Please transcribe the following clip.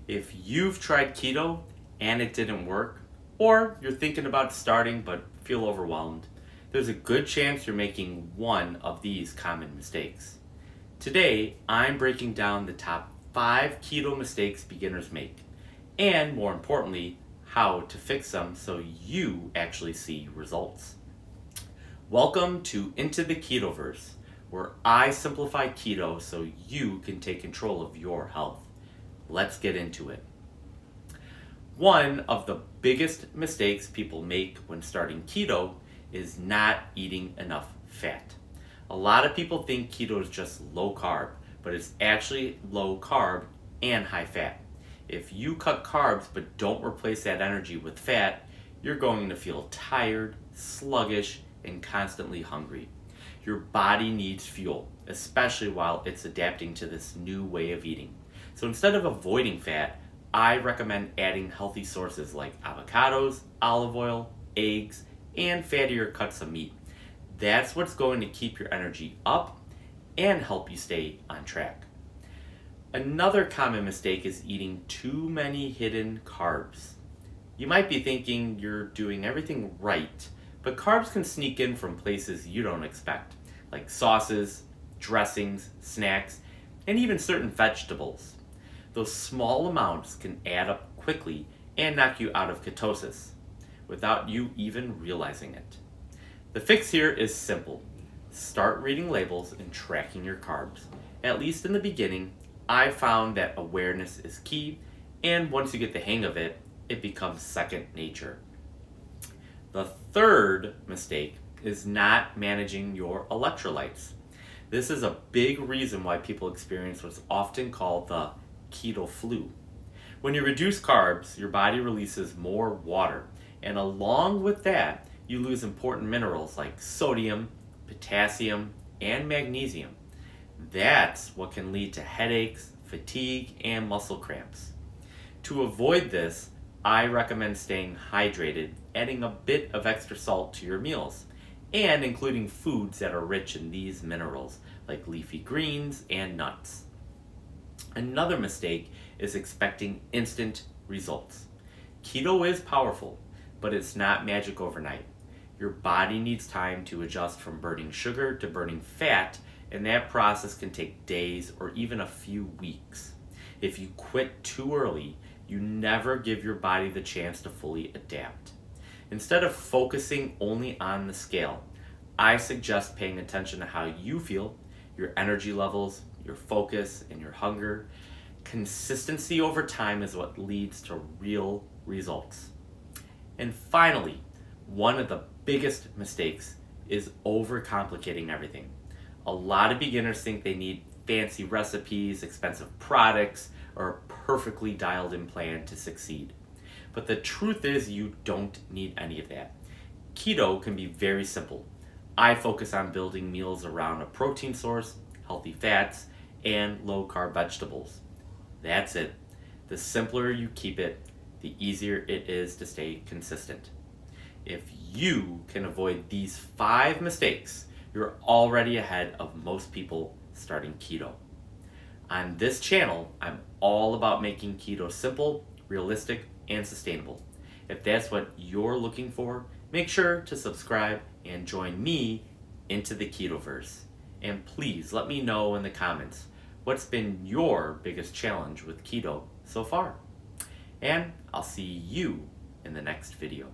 If you've tried keto and it didn't work, or you're thinking about starting but feel overwhelmed, there's a good chance you're making one of these common mistakes. Today, I'm breaking down the top 5 keto mistakes beginners make, and more importantly, how to fix them so you actually see results. Welcome to Into the Ketoverse, where I simplify keto so you can take control of your health. Let's get into it. One of the biggest mistakes people make when starting keto is not eating enough fat. A lot of people think keto is just low carb, but it's actually low carb and high fat. If you cut carbs but don't replace that energy with fat, you're going to feel tired, sluggish, and constantly hungry. Your body needs fuel, especially while it's adapting to this new way of eating. So instead of avoiding fat, I recommend adding healthy sources like avocados, olive oil, eggs, and fattier cuts of meat. That's what's going to keep your energy up and help you stay on track. Another common mistake is eating too many hidden carbs. You might be thinking you're doing everything right, but carbs can sneak in from places you don't expect, like sauces, dressings, snacks, and even certain vegetables. Those small amounts can add up quickly and knock you out of ketosis without you even realizing it. The fix here is simple. Start reading labels and tracking your carbs. At least in the beginning, I found that awareness is key, and once you get the hang of it, it becomes second nature. The third mistake is not managing your electrolytes. This is a big reason why people experience what's often called the keto flu. When you reduce carbs, your body releases more water, and along with that, you lose important minerals like sodium, potassium, and magnesium. That's what can lead to headaches, fatigue, and muscle cramps. To avoid this, I recommend staying hydrated, adding a bit of extra salt to your meals, and including foods that are rich in these minerals like leafy greens and nuts. Another mistake is expecting instant results. Keto is powerful, but it's not magic overnight. Your body needs time to adjust from burning sugar to burning fat, and that process can take days or even a few weeks. If you quit too early, you never give your body the chance to fully adapt. Instead of focusing only on the scale, I suggest paying attention to how you feel, your energy levels, your focus, and your hunger. Consistency over time is what leads to real results. And finally, one of the biggest mistakes is overcomplicating everything. A lot of beginners think they need fancy recipes, expensive products, or a perfectly dialed in plan to succeed. But the truth is you don't need any of that. Keto can be very simple. I focus on building meals around a protein source, healthy fats, and low-carb vegetables. That's it. The simpler you keep it, the easier it is to stay consistent. If you can avoid these 5 mistakes, you're already ahead of most people starting keto. On this channel, I'm all about making keto simple, realistic, and sustainable. If that's what you're looking for, make sure to subscribe and join me into the Ketoverse. And please let me know in the comments what's been your biggest challenge with keto so far. And I'll see you in the next video.